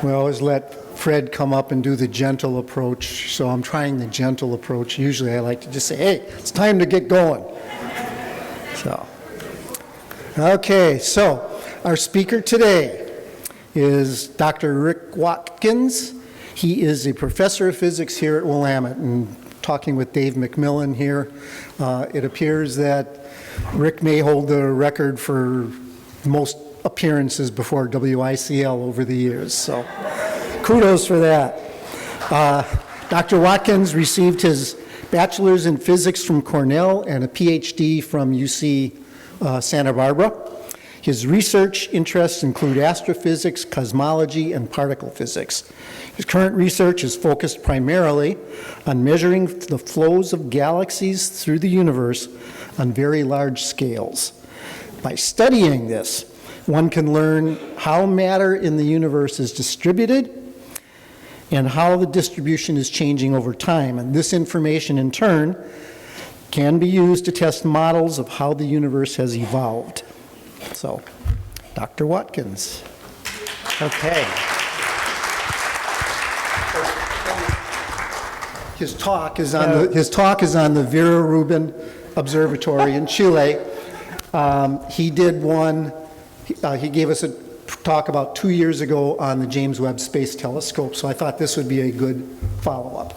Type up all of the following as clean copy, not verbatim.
We always let Fred come up and do the gentle approach, so I'm trying the gentle approach. Usually I like to just say, hey, it's time to get going. So, okay, so our speaker today is Dr. Rick Watkins. He is a professor of physics here at Willamette, and talking with Dave McMillan here, it appears that Rick may hold the record for most appearances before WICL over the years, so kudos for that. Dr. Watkins received his bachelor's in physics from Cornell and a PhD from UC Santa Barbara. His research interests include astrophysics, cosmology, and particle physics. His current research is focused primarily on measuring the flows of galaxies through the universe on very large scales. By studying this, one can learn how matter in the universe is distributed and how the distribution is changing over time. And this information, in turn, can be used to test models of how the universe has evolved. So, Dr. Watkins. Okay. His talk is on the Vera Rubin Observatory in Chile. He did one. He gave us a talk about 2 years ago on the James Webb Space Telescope, so I thought this would be a good follow-up.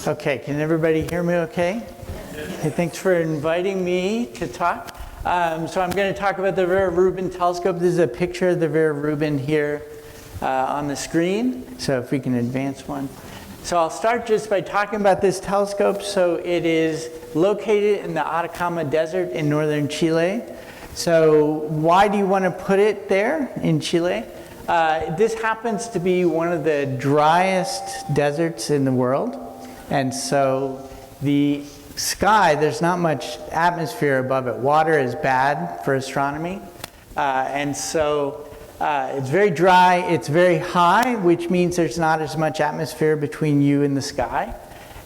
Okay, can everybody hear me okay? Okay, thanks for inviting me to talk. So I'm going to talk about the Vera Rubin telescope. This is a picture of the Vera Rubin here on the screen, so if we can advance one. So I'll start just by talking about this telescope. So it is located in the Atacama Desert in northern Chile. So why do you want to put it there in Chile? This happens to be one of the driest deserts in the world. And so the sky, there's not much atmosphere above it. Water is bad for astronomy. And so it's very dry, it's very high, which means there's not as much atmosphere between you and the sky.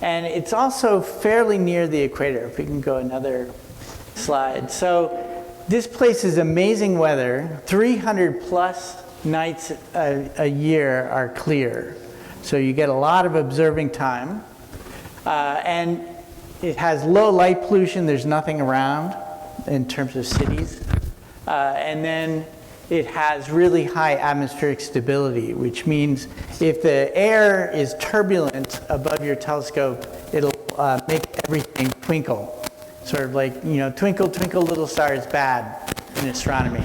And it's also fairly near the equator. If we can go another slide. So this place is amazing weather. 300 plus nights a year are clear. So you get a lot of observing time. And it has low light pollution. There's nothing around in terms of cities. And then it has really high atmospheric stability, which means if the air is turbulent above your telescope, it'll make everything twinkle. Sort of like, you know, twinkle, twinkle, little star is bad in astronomy.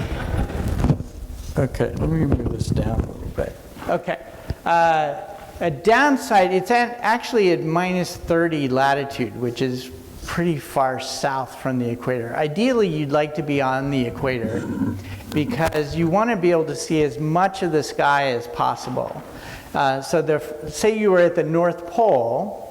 Okay, let me move this down a little bit. Okay. A downside, it's actually at minus 30 latitude, which is pretty far south from the equator. Ideally, you'd like to be on the equator because you want to be able to see as much of the sky as possible. Say you were at the North Pole,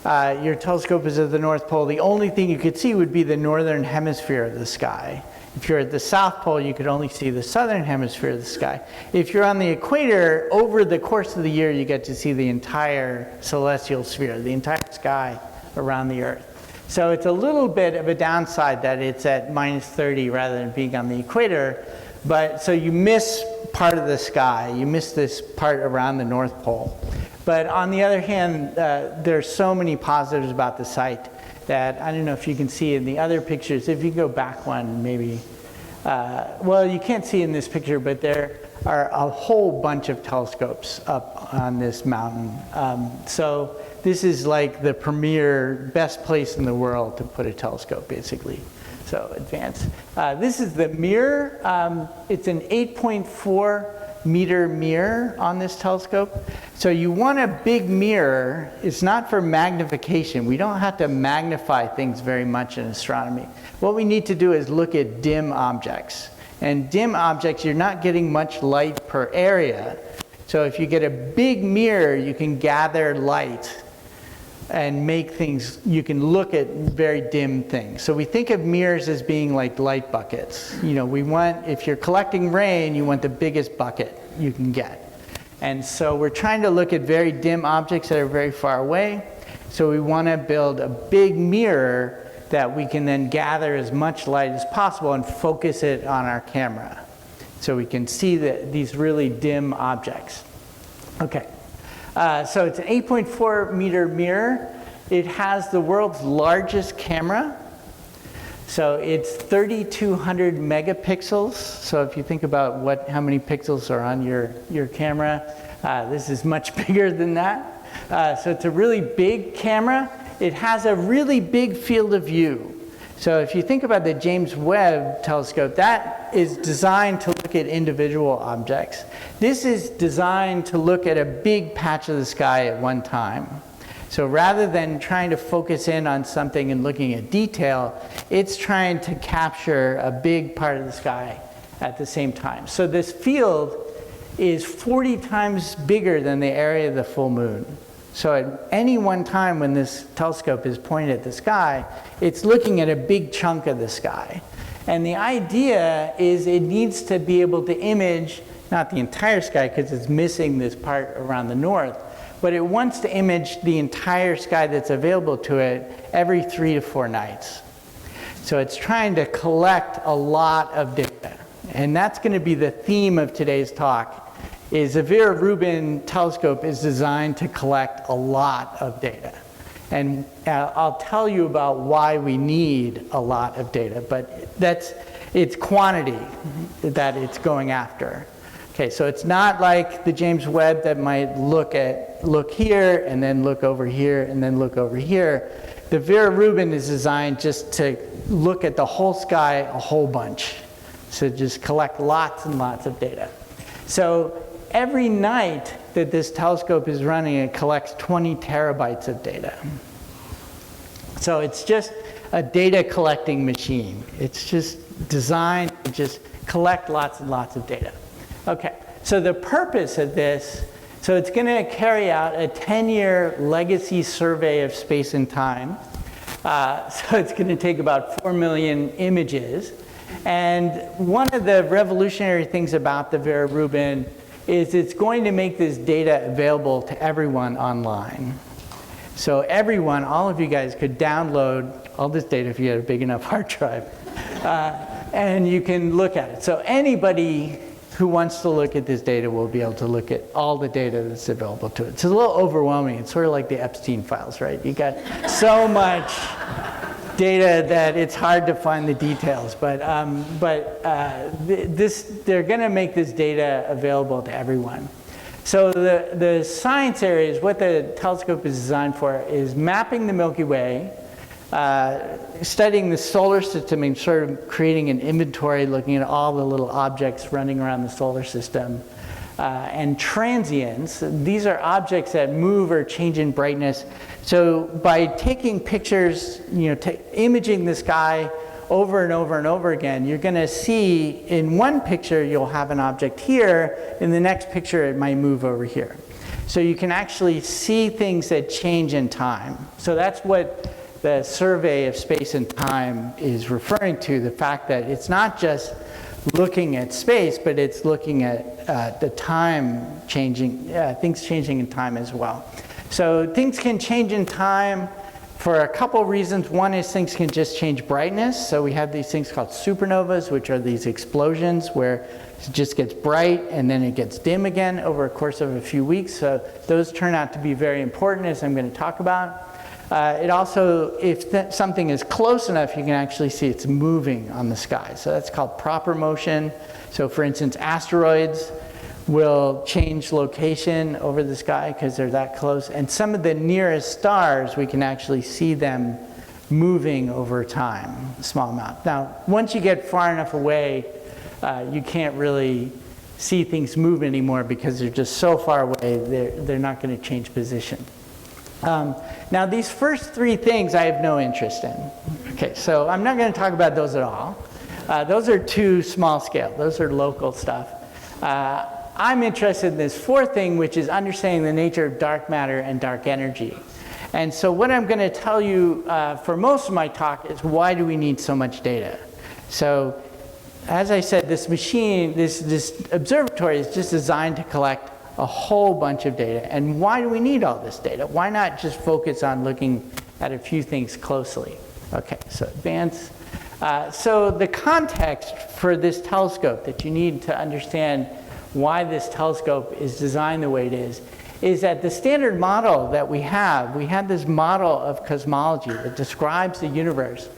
your telescope is at the North Pole, the only thing you could see would be the northern hemisphere of the sky. If you're at the South Pole, you could only see the southern hemisphere of the sky. If you're on the equator, over the course of the year, you get to see the entire celestial sphere, the entire sky around the Earth. So it's a little bit of a downside that it's at minus 30 rather than being on the equator. But so you miss part of the sky. You miss this part around the North Pole. But on the other hand, there's so many positives about the site that I don't know if you can see in the other pictures. If you go back one, maybe. Well, you can't see in this picture, but there are a whole bunch of telescopes up on this mountain. So this is like the premier, best place in the world to put a telescope, basically. So advance. This is the mirror. It's an 8.4 meter mirror on this telescope. So you want a big mirror. It's not for magnification. We don't have to magnify things very much in astronomy. What we need to do is look at dim objects. And dim objects, you're not getting much light per area. So if you get a big mirror, you can gather light and make things, you can look at very dim things. So we think of mirrors as being like light buckets. You know, we want, if you're collecting rain, you want the biggest bucket you can get. And so we're trying to look at very dim objects that are very far away. So we want to build a big mirror that we can then gather as much light as possible and focus it on our camera. So we can see these really dim objects. Okay, so it's an 8.4 meter mirror. It has the world's largest camera. So it's 3,200 megapixels. So if you think about how many pixels are on your camera, this is much bigger than that. So it's a really big camera. It has a really big field of view. So if you think about the James Webb telescope, that is designed to look at individual objects. This is designed to look at a big patch of the sky at one time. So rather than trying to focus in on something and looking at detail, it's trying to capture a big part of the sky at the same time. So this field is 40 times bigger than the area of the full moon. So at any one time when this telescope is pointed at the sky, it's looking at a big chunk of the sky. And the idea is it needs to be able to image, not the entire sky because it's missing this part around the north, but it wants to image the entire sky that's available to it every 3 to 4 nights. So it's trying to collect a lot of data. And that's going to be the theme of today's talk. Is the Vera Rubin telescope is designed to collect a lot of data. And I'll tell you about why we need a lot of data, but it's quantity that it's going after. Okay, so it's not like the James Webb that might look here and then look over here and then look over here. The Vera Rubin is designed just to look at the whole sky a whole bunch. So just collect lots and lots of data. So every night that this telescope is running, it collects 20 terabytes of data. So it's just a data collecting machine. It's just designed to just collect lots and lots of data. Okay, so the purpose of this, so it's going to carry out a 10-year legacy survey of space and time. So it's going to take about 4 million images. And one of the revolutionary things about the Vera Rubin is it's going to make this data available to everyone online. So everyone, all of you guys could download all this data if you had a big enough hard drive. And you can look at it. So anybody who wants to look at this data will be able to look at all the data that's available to it. It's a little overwhelming. It's sort of like the Epstein files, right? You got so much data that it's hard to find the details, but they're going to make this data available to everyone. So the science areas, what the telescope is designed for, is mapping the Milky Way, studying the solar system and sort of creating an inventory, looking at all the little objects running around the solar system, and transients. These are objects that move or change in brightness. So by taking pictures, imaging the sky over and over and over again, you're going to see in one picture you'll have an object here, in the next picture it might move over here. So you can actually see things that change in time. So that's what the survey of space and time is referring to, the fact that it's not just looking at space, but it's looking at the time changing, things changing in time as well. So things can change in time for a couple reasons. One is things can just change brightness. So we have these things called supernovas, which are these explosions where it just gets bright and then it gets dim again over a course of a few weeks. So those turn out to be very important, as I'm going to talk about. It also, if something is close enough, you can actually see it's moving on the sky. So that's called proper motion. So for instance, asteroids will change location over the sky because they're that close. And some of the nearest stars, we can actually see them moving over time, a small amount. Now, once you get far enough away, you can't really see things move anymore because they're just so far away, they're not going to change position. Now, these first three things I have no interest in. Okay, so I'm not going to talk about those at all. Those are too small scale. Those are local stuff. I'm interested in this fourth thing, which is understanding the nature of dark matter and dark energy. And so what I'm going to tell you for most of my talk is why do we need so much data? So as I said, this machine, this observatory is just designed to collect a whole bunch of data. And why do we need all this data? Why not just focus on looking at a few things closely? Okay, so advance. So the context for this telescope that you need to understand why this telescope is designed the way it is that the standard model that we had this model of cosmology that describes the universe,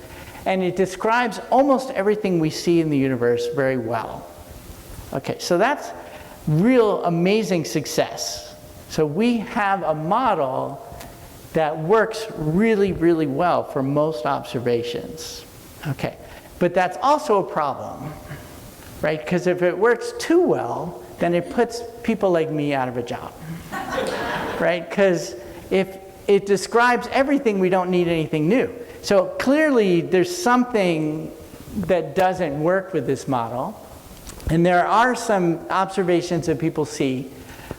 and it describes almost everything we see in the universe very well. Okay, so that's real amazing success. So we have a model that works really, really well for most observations. Okay, but that's also a problem, right? Because if it works too well, then it puts people like me out of a job, right? Because if it describes everything, we don't need anything new. So clearly, there's something that doesn't work with this model. And there are some observations that people see.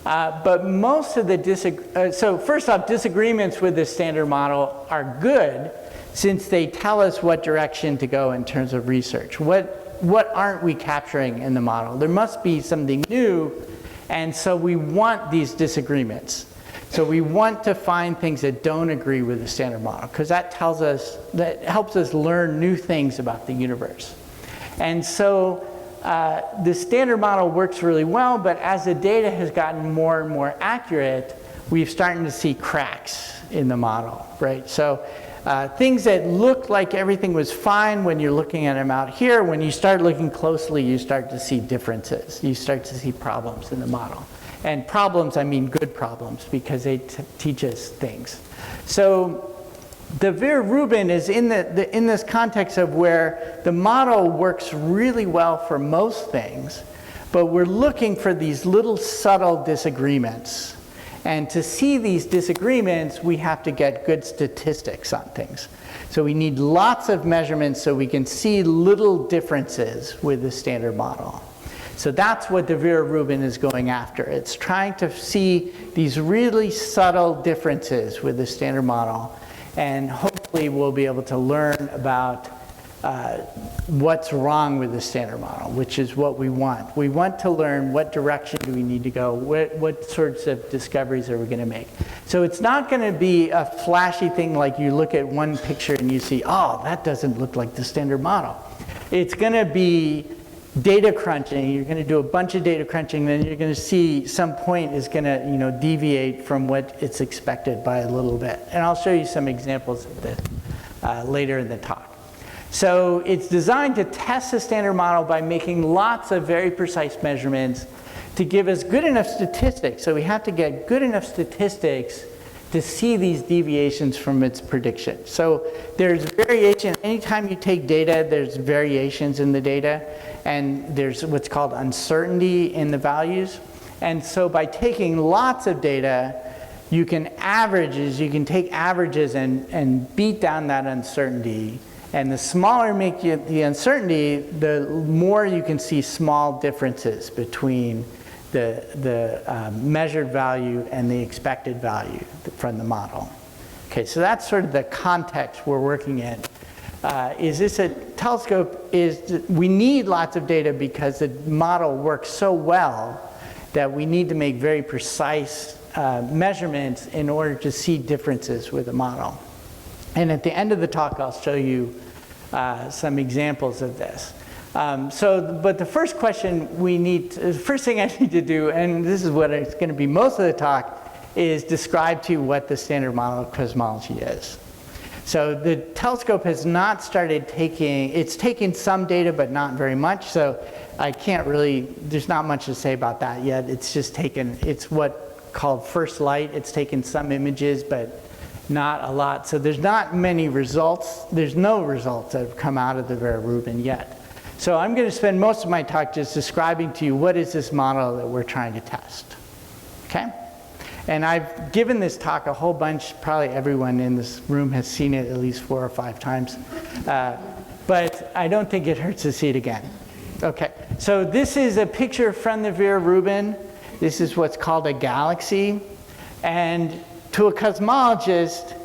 But most of the so first off, disagreements with the standard model are good, since they tell us what direction to go in terms of research. What aren't we capturing in the model? There must be something new, and so we want these disagreements. So we want to find things that don't agree with the standard model, because that helps us learn new things about the universe. And so the standard model works really well, but as the data has gotten more and more accurate, we're starting to see cracks in the model, right? So things that look like everything was fine when you're looking at them out here, when you start looking closely, you start to see differences. You start to see problems in the model. And problems, I mean good problems, because they teach us things. So the Vera Rubin is in this context of where the model works really well for most things, but we're looking for these little subtle disagreements. And to see these disagreements, we have to get good statistics on things. So we need lots of measurements so we can see little differences with the standard model. So that's what the Vera Rubin is going after. It's trying to see these really subtle differences with the standard model. And hopefully we'll be able to learn about what's wrong with the standard model, which is what we want. We want to learn what direction do we need to go, what sorts of discoveries are we going to make. So it's not going to be a flashy thing like you look at one picture and you see, oh, that doesn't look like the standard model. It's going to be data crunching. You're going to do a bunch of data crunching, then you're going to see some point is going to deviate from what it's expected by a little bit. And I'll show you some examples of this later in the talk. So it's designed to test the standard model by making lots of very precise measurements to give us good enough statistics. So we have to get good enough statistics to see these deviations from its prediction. So there's variation. Anytime you take data, there's variations in the data, and there's what's called uncertainty in the values. And so by taking lots of data, you can take averages and beat down that uncertainty. And the smaller you make the uncertainty, the more you can see small differences between the measured value and the expected value from the model. Okay, so that's sort of the context we're working in. Is this a telescope? We need lots of data because the model works so well that we need to make very precise measurements in order to see differences with the model. And at the end of the talk, I'll show you some examples of this. But the first question the first thing I need to do, and this is what it's going to be most of the talk, is describe to you what the standard model of cosmology is. So the telescope has not started it's taken some data, but not very much. So there's not much to say about that yet. It's just it's what called first light. It's taken some images, but not a lot. So there's not many results. There's no results that have come out of the Vera Rubin yet. So I'm going to spend most of my talk just describing to you what is this model that we're trying to test. Okay? And I've given this talk a whole bunch. Probably everyone in this room has seen it at least 4 or 5 times. But I don't think it hurts to see it again. Okay, so this is a picture from the Vera Rubin. This is what's called a galaxy. And to a cosmologist,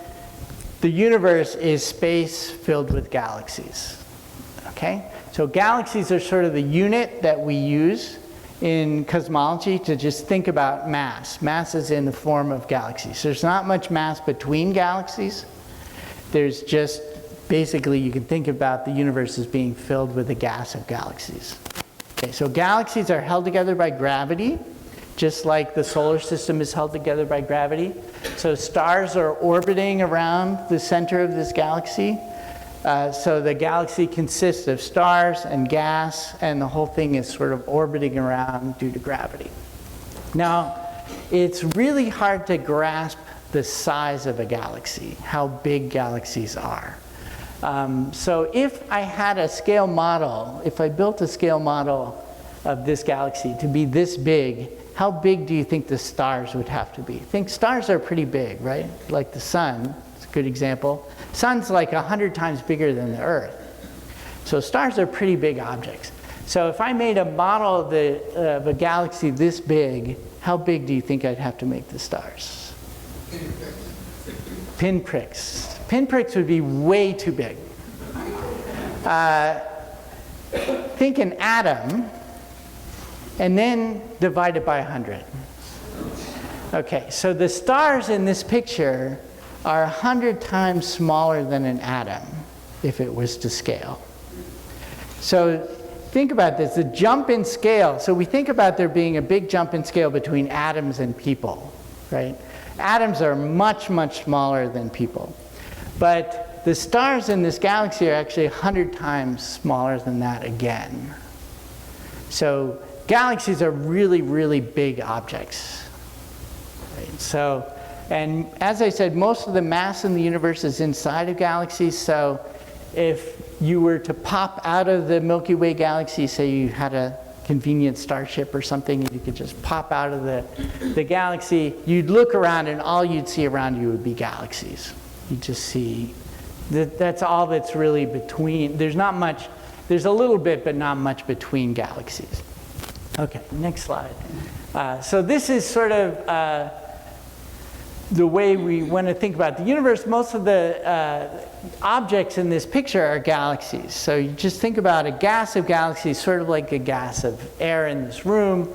the universe is space filled with galaxies. Okay? So galaxies are sort of the unit that we use in cosmology to just think about mass. Mass is in the form of galaxies. There's not much mass between galaxies. There's just, basically, you can think about the universe as being filled with the gas of galaxies. Okay, so galaxies are held together by gravity, just like the solar system is held together by gravity. So stars are orbiting around the center of this galaxy. So the galaxy consists of stars and gas, and the whole thing is sort of orbiting around due to gravity. Now, it's really hard to grasp the size of a galaxy, how big galaxies are. So if I had a scale model, if I built a scale model of this galaxy to be this big, how big do you think the stars would have to be? Think stars are pretty big, right? Like the sun, it's a good example. Sun's like 100 times bigger than the Earth. So stars are pretty big objects. So if I made a model of a galaxy this big, how big do you think I'd have to make the stars? Pinpricks. Pinpricks would be way too big. Think an atom, and then divide it by 100. Okay, so the stars in this picture are 100 times smaller than an atom if it was to scale. So think about this, the jump in scale. So we think about there being a big jump in scale between atoms and people, right? Atoms are much, much smaller than people. But the stars in this galaxy are actually 100 times smaller than that again. So galaxies are really, really big objects. Right? So, and as I said, most of the mass in the universe is inside of galaxies. So if you were to pop out of the Milky Way galaxy, say you had a convenient starship or something, and you could just pop out of the galaxy, you'd look around and all you'd see around you would be galaxies. You just see, that's all that's really between. There's not much, there's a little bit, but not much between galaxies. Okay, next slide. So this is sort of the way we want to think about the universe. Most of the objects in this picture are galaxies. So you just think about a gas of galaxies, sort of like a gas of air in this room.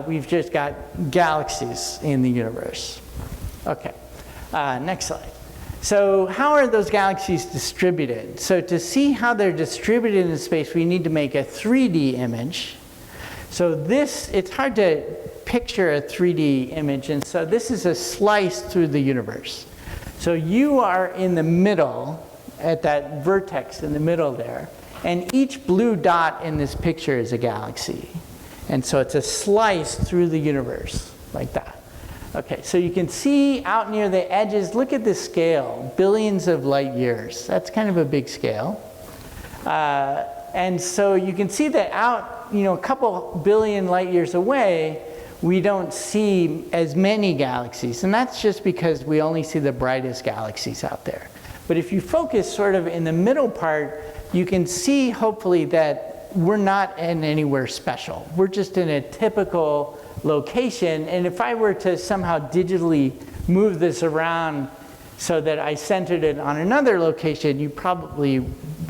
We've just got galaxies in the universe. Okay, next slide. So how are those galaxies distributed? So to see how they're distributed in space, we need to make a 3D image. So this, it's hard to picture a 3D image, and so this is a slice through the universe. So you are in the middle, at that vertex in the middle there, and each blue dot in this picture is a galaxy. And so it's a slice through the universe, like that. Okay, so you can see out near the edges, look at this scale, billions of light years. That's kind of a big scale. And so you can see that out, a couple billion light years away, we don't see as many galaxies. And that's just because we only see the brightest galaxies out there. But if you focus sort of in the middle part, you can see hopefully that we're not in anywhere special. We're just in a typical location. And if I were to somehow digitally move this around so that I centered it on another location, you probably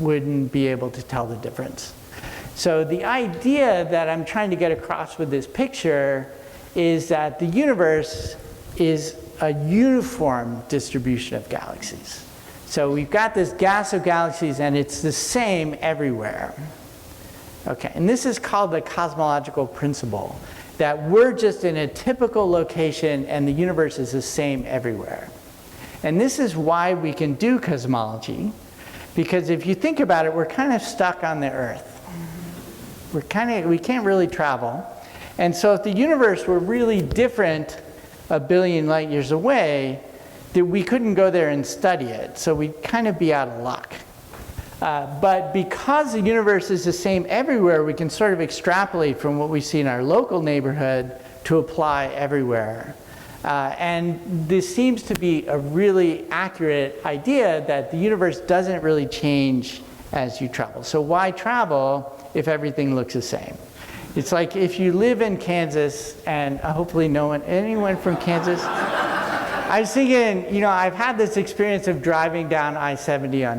wouldn't be able to tell the difference. So the idea that I'm trying to get across with this picture is that the universe is a uniform distribution of galaxies. So we've got this gas of galaxies, and it's the same everywhere. Okay, and this is called the cosmological principle, that we're just in a typical location and the universe is the same everywhere. And this is why we can do cosmology, because if you think about it, we're kind of stuck on the Earth. We can't really travel. And so if the universe were really different a billion light years away, that we couldn't go there and study it. So we'd kind of be out of luck. But because the universe is the same everywhere, we can sort of extrapolate from what we see in our local neighborhood to apply everywhere. And this seems to be a really accurate idea that the universe doesn't really change as you travel. So why travel if everything looks the same? It's like if you live in Kansas, and hopefully anyone from Kansas? I was thinking, I've had this experience of driving down I-70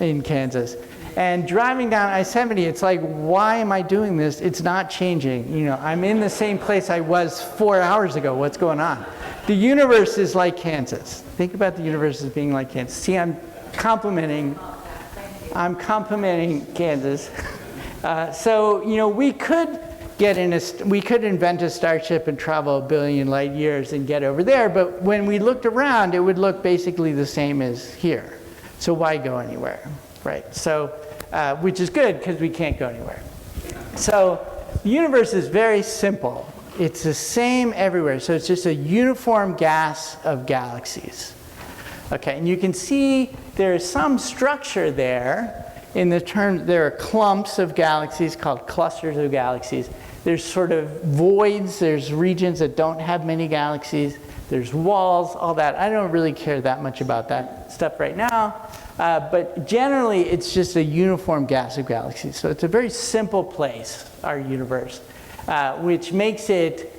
in Kansas. And driving down I-70, it's like, why am I doing this? It's not changing. I'm in the same place I was 4 hours ago. What's going on? The universe is like Kansas. Think about the universe as being like Kansas. See, I'm complimenting Kansas. So, you know, we could invent a starship and travel 1 billion light years and get over there, but when we looked around, it would look basically the same as here. So why go anywhere, right? So, which is good because we can't go anywhere. So the universe is very simple. It's the same everywhere. So it's just a uniform gas of galaxies. Okay, and you can see there's some structure there. In the term, there are clumps of galaxies called clusters of galaxies. There's sort of voids, there's regions that don't have many galaxies, there's walls, all that. I don't really care that much about that stuff right now, but generally it's just a uniform gas of galaxies. So it's a very simple place, our universe, which makes it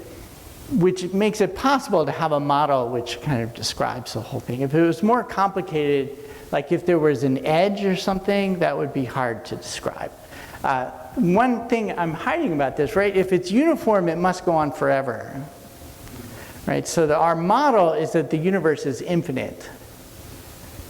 possible to have a model which kind of describes the whole thing. If it was more complicated, like if there was an edge or something, that would be hard to describe. One thing I'm hiding about this, right? If it's uniform, it must go on forever, right? So our model is that the universe is infinite.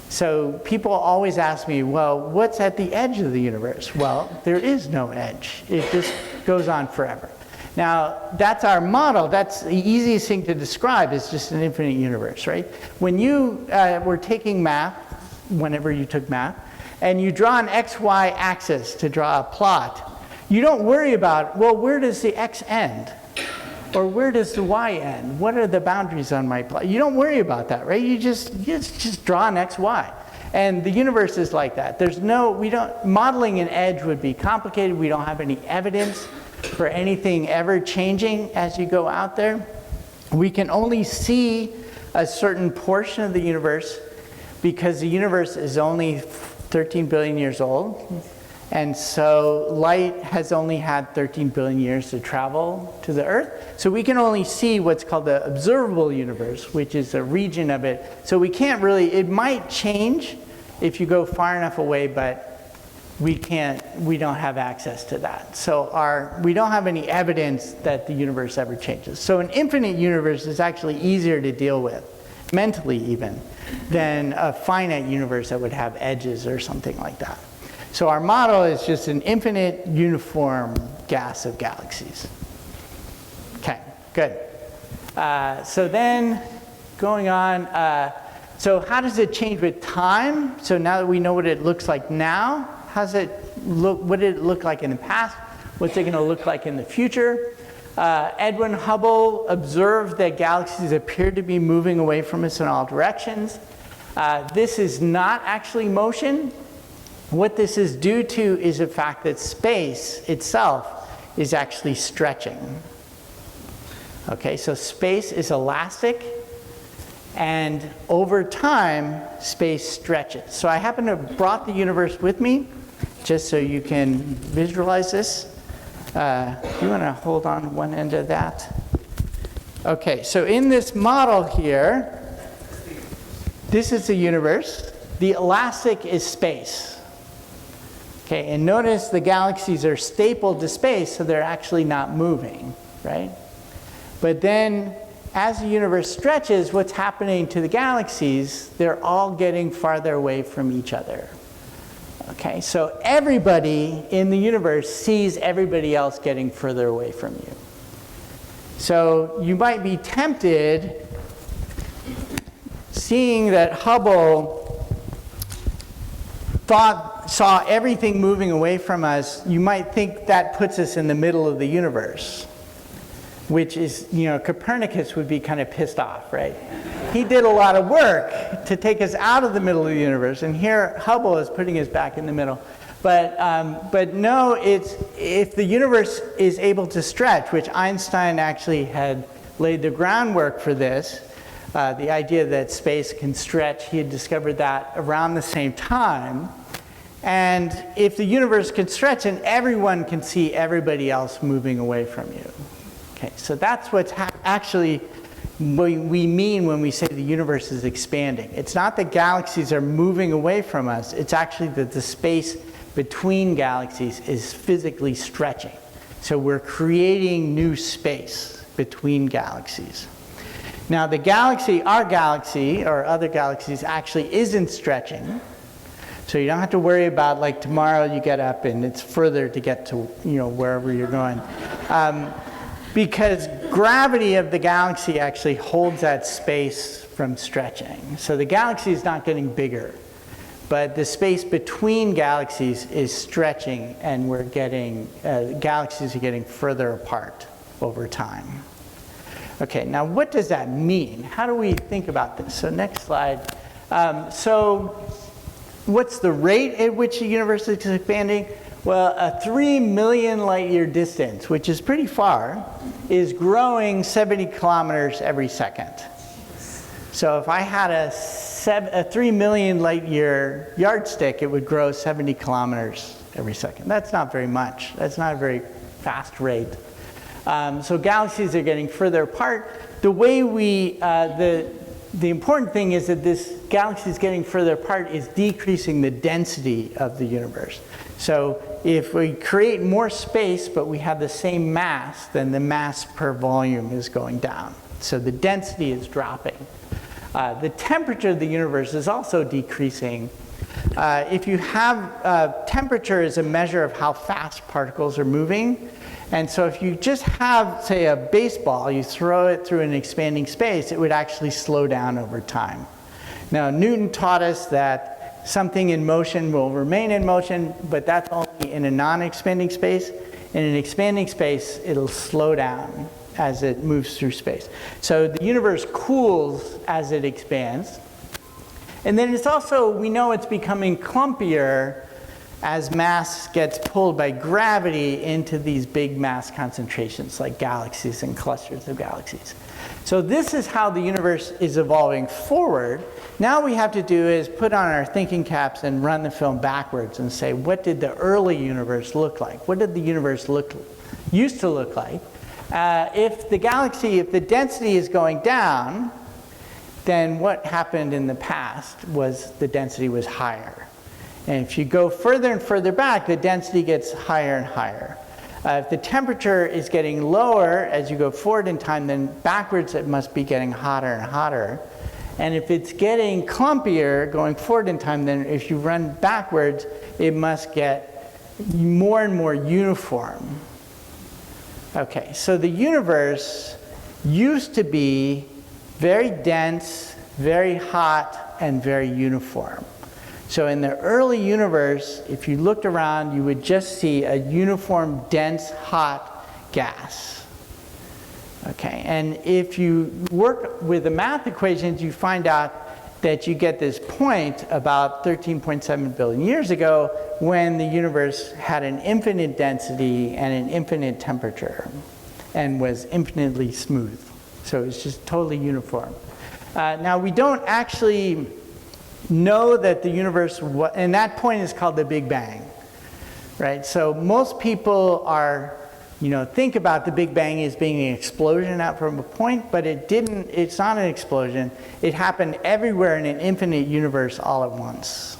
So people always ask me, well, what's at the edge of the universe? Well, there is no edge. It just goes on forever. Now, that's our model. That's the easiest thing to describe is just an infinite universe, right? When you were taking math, whenever you took math, and you draw an XY axis to draw a plot, you don't worry about, well, where does the X end? Or where does the Y end? What are the boundaries on my plot? You don't worry about that, right? You just draw an XY. And the universe is like that. Modeling an edge would be complicated. We don't have any evidence for anything ever changing as you go out there. We can only see a certain portion of the universe because the universe is only 13 billion years old. And so light has only had 13 billion years to travel to the Earth. So we can only see what's called the observable universe, which is a region of it. So we can't really, it might change if you go far enough away, but we don't have access to that. So we don't have any evidence that the universe ever changes. So an infinite universe is actually easier to deal with, mentally even, than a finite universe that would have edges or something like that. So our model is just an infinite uniform gas of galaxies. Okay, good. So then going on, so how does it change with time? So now that we know what it looks like now, what did it look like in the past? What's it going to look like in the future? Edwin Hubble observed that galaxies appeared to be moving away from us in all directions. This is not actually motion. What this is due to is the fact that space itself is actually stretching. Okay, so space is elastic, and over time, space stretches. So I happen to have brought the universe with me, just so you can visualize this. You want to hold on one end of that? Okay, so in this model here, this is the universe. The elastic is space. Okay, and notice the galaxies are stapled to space, so they're actually not moving, right? But then, as the universe stretches, what's happening to the galaxies? They're all getting farther away from each other. Okay, so everybody in the universe sees everybody else getting further away from you. So you might be tempted, seeing that Hubble saw everything moving away from us, you might think that puts us in the middle of the universe, which is, Copernicus would be kind of pissed off, right? He did a lot of work to take us out of the middle of the universe, and here Hubble is putting us back in the middle. But no, if the universe is able to stretch, which Einstein actually had laid the groundwork for this, the idea that space can stretch, he had discovered that around the same time. And if the universe can stretch, then everyone can see everybody else moving away from you. Okay, so that's what's actually we mean when we say the universe is expanding. It's not that galaxies are moving away from us, it's actually that the space between galaxies is physically stretching. So we're creating new space between galaxies. Now the galaxy, our galaxy, or other galaxies, actually isn't stretching. So you don't have to worry about like tomorrow you get up and it's further to get to wherever you're going. Because gravity of the galaxy actually holds that space from stretching. So the galaxy is not getting bigger, but the space between galaxies is stretching, and we're getting, galaxies are getting further apart over time. Okay, now what does that mean? How do we think about this? So next slide. So what's the rate at which the universe is expanding? Well, a 3 million light year distance, which is pretty far, is growing 70 kilometers every second. So if I had a 3 million light year yardstick, it would grow 70 kilometers every second. That's not very much. That's not a very fast rate. So galaxies are getting further apart. The way the important thing is that this galaxy is getting further apart is decreasing the density of the universe. So if we create more space but we have the same mass, then the mass per volume is going down. So the density is dropping. The temperature of the universe is also decreasing. If you have temperature is a measure of how fast particles are moving. And so if you just have, say, a baseball, you throw it through an expanding space, it would actually slow down over time. Now, Newton taught us that something in motion will remain in motion, but that's only in a non-expanding space. In an expanding space, it'll slow down as it moves through space. So the universe cools as it expands. And then it's also, we know it's becoming clumpier as mass gets pulled by gravity into these big mass concentrations like galaxies and clusters of galaxies. So this is how the universe is evolving forward. Now we have to do is put on our thinking caps and run the film backwards and say, what did the early universe look like? What did the universe used to look like? If the density is going down, then what happened in the past was the density was higher. And if you go further and further back, the density gets higher and higher. If the temperature is getting lower as you go forward in time, then backwards it must be getting hotter and hotter. And if it's getting clumpier going forward in time, then if you run backwards, it must get more and more uniform. Okay, so the universe used to be very dense, very hot, and very uniform. So in the early universe, if you looked around, you would just see a uniform, dense, hot gas. Okay, and if you work with the math equations, you find out that you get this point about 13.7 billion years ago when the universe had an infinite density and an infinite temperature and was infinitely smooth. So it's just totally uniform. Now we don't actually know that the universe, and that point is called the Big Bang, right? So most people think about the Big Bang as being an explosion out from a point, but it's not an explosion. It happened everywhere in an infinite universe all at once,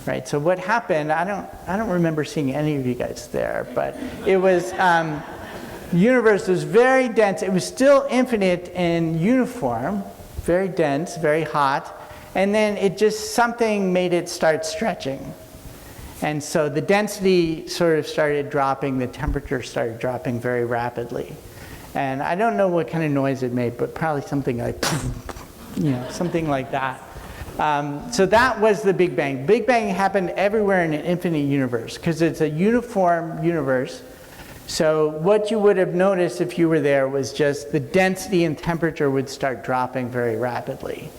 right? So what happened, I don't remember seeing any of you guys there, but it was, the universe was very dense. It was still infinite and uniform, very dense, very hot. And then something made it start stretching. And so the density sort of started dropping, the temperature started dropping very rapidly. And I don't know what kind of noise it made, but probably something like, something like that. So that was the Big Bang. Big Bang happened everywhere in an infinite universe because it's a uniform universe. So what you would have noticed if you were there was just the density and temperature would start dropping very rapidly.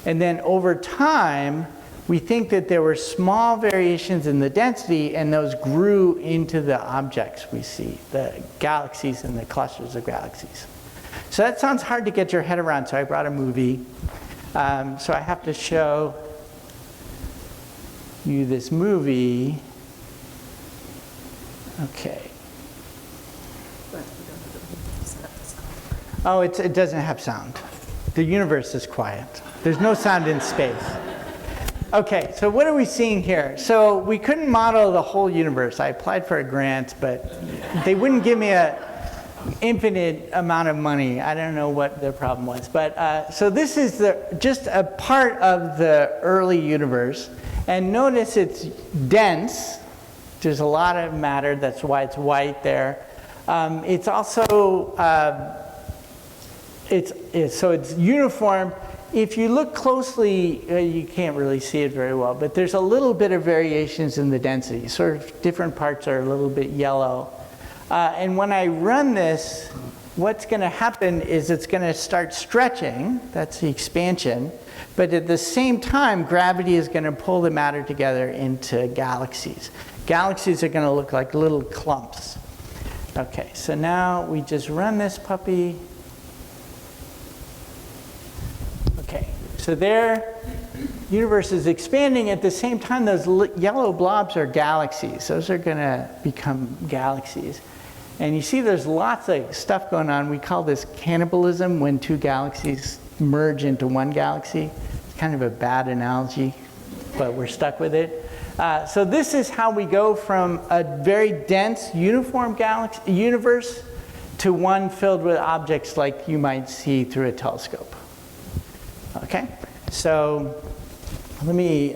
And then over time, we think that there were small variations in the density, and those grew into the objects we see, the galaxies and the clusters of galaxies. So that sounds hard to get your head around, so I brought a movie. So I have to show you this movie. Okay. Oh, it doesn't have sound. The universe is quiet. There's no sound in space. Okay, so what are we seeing here? So we couldn't model the whole universe. I applied for a grant, but they wouldn't give me an infinite amount of money. I don't know what their problem was. But so this is just a part of the early universe. And notice it's dense. There's a lot of matter, that's why it's white there. It's also, so it's uniform. If you look closely, you can't really see it very well, but there's a little bit of variations in the density. Sort of different parts are a little bit yellow. And when I run this, what's going to happen is it's going to start stretching. That's the expansion. But at the same time, gravity is going to pull the matter together into galaxies. Galaxies are going to look like little clumps. Okay, so now we just run this puppy. Okay, so there, universe is expanding. At the same time, those yellow blobs are galaxies. Those are going to become galaxies. And you see there's lots of stuff going on. We call this cannibalism, when two galaxies merge into one galaxy. It's kind of a bad analogy, but we're stuck with it. So this is how we go from a very dense, uniform universe to one filled with objects like you might see through a telescope. Okay, so let me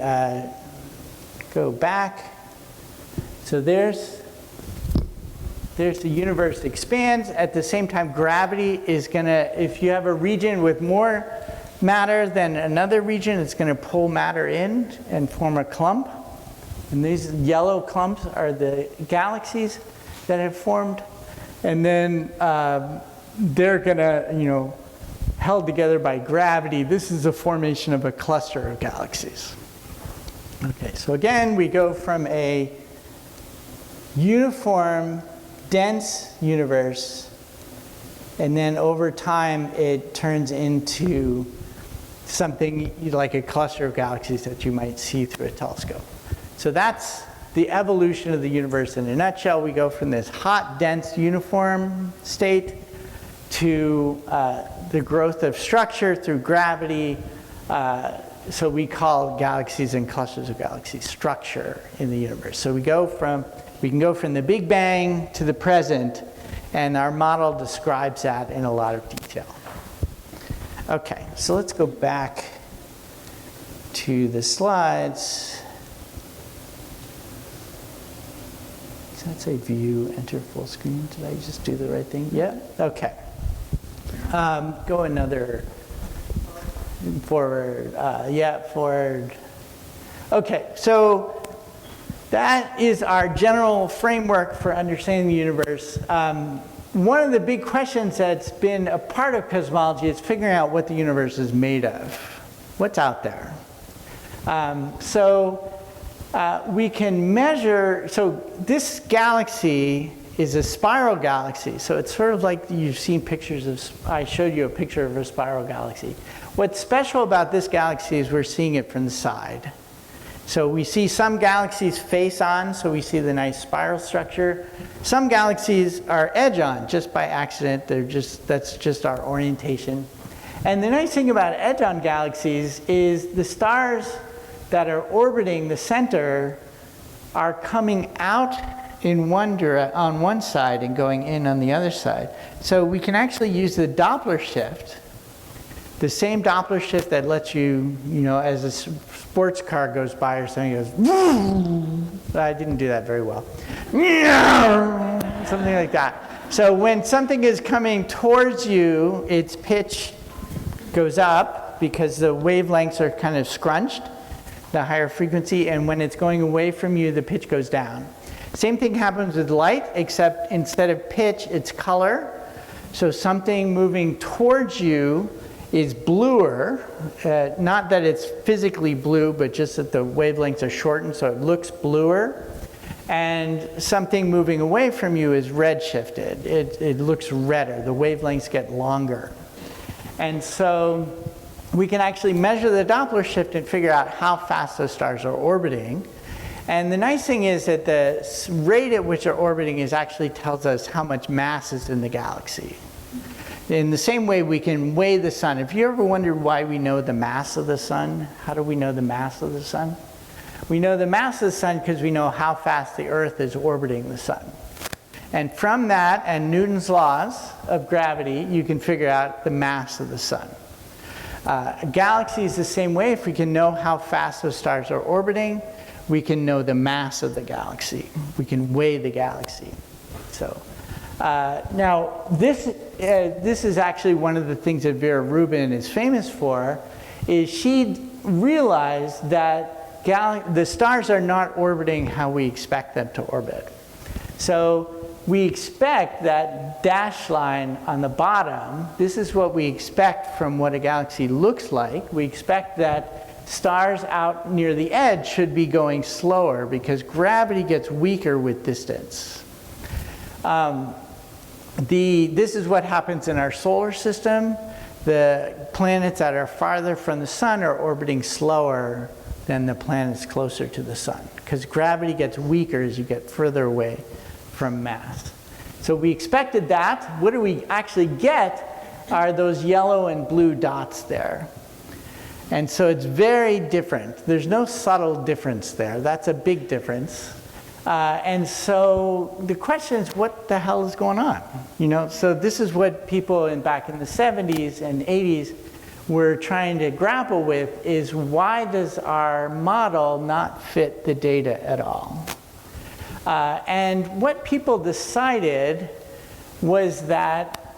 go back. So there's the universe expands. At the same time, gravity is going to, if you have a region with more matter than another region, it's going to pull matter in and form a clump. And these yellow clumps are the galaxies that have formed. And then they're going to, held together by gravity. This is the formation of a cluster of galaxies. Okay, so again, we go from a uniform, dense universe, and then over time it turns into something like a cluster of galaxies that you might see through a telescope. So that's the evolution of the universe in a nutshell. We go from this hot, dense, uniform state to the growth of structure through gravity. So we call galaxies and clusters of galaxies structure in the universe. So we can go from the Big Bang to the present, and our model describes that in a lot of detail. Okay, so let's go back to the slides. So let's say view, enter full screen. Did I just do the right thing? Yeah? Okay. Go another forward. Yeah, forward. Okay, so that is our general framework for understanding the universe. One of the big questions that's been a part of cosmology is figuring out what the universe is made of. What's out there? We can measure, so this galaxy is a spiral galaxy. So it's sort of like you've seen pictures of, I showed you a picture of a spiral galaxy. What's special about this galaxy is we're seeing it from the side. So we see some galaxies face on, so we see the nice spiral structure. Some galaxies are edge on, just by accident. That's just our orientation. And the nice thing about edge on galaxies is the stars that are orbiting the center are coming out in on one side and going in on the other side. So we can actually use the Doppler shift, the same Doppler shift that lets you, as a sports car goes by or something, goes, I didn't do that very well. Something like that. So when something is coming towards you, its pitch goes up because the wavelengths are kind of scrunched, the higher frequency, and when it's going away from you, the pitch goes down. Same thing happens with light, except instead of pitch, it's color. So something moving towards you is bluer, not that it's physically blue, but just that the wavelengths are shortened, so it looks bluer. And something moving away from you is red shifted. It looks redder. The wavelengths get longer. And so we can actually measure the Doppler shift and figure out how fast those stars are orbiting. And the nice thing is that the rate at which they're orbiting actually tells us how much mass is in the galaxy. In the same way we can weigh the sun. If you ever wondered why we know the mass of the sun, how do we know the mass of the sun? We know the mass of the sun because we know how fast the Earth is orbiting the sun. And from that and Newton's laws of gravity, you can figure out the mass of the sun. A galaxy is the same way. If we can know how fast those stars are orbiting, we can know the mass of the galaxy. We can weigh the galaxy. So now this is actually one of the things that Vera Rubin is famous for, is she realized that the stars are not orbiting how we expect them to orbit. So we expect that dashed line on the bottom, this is what we expect from what a galaxy looks like. We expect that stars out near the edge should be going slower because gravity gets weaker with distance. This is what happens in our solar system. The planets that are farther from the sun are orbiting slower than the planets closer to the sun because gravity gets weaker as you get further away from mass. So we expected that. What do we actually get are those yellow and blue dots there. And so it's very different. There's no subtle difference there. That's a big difference. And so the question is, what the hell is going on? You know, so this is what people back in the 70s and 80s were trying to grapple with, is why does our model not fit the data at all? And what people decided was that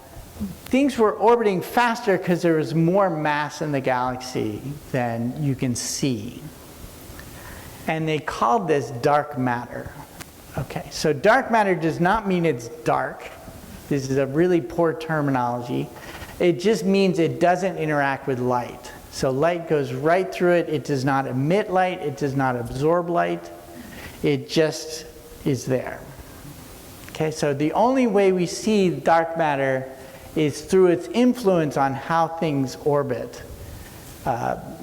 things were orbiting faster because there was more mass in the galaxy than you can see. And they called this dark matter. Okay, so dark matter does not mean it's dark. This is a really poor terminology. It just means it doesn't interact with light. So light goes right through it. It does not emit light. It does not absorb light. It just is there. Okay, so the only way we see dark matter is through its influence on how things orbit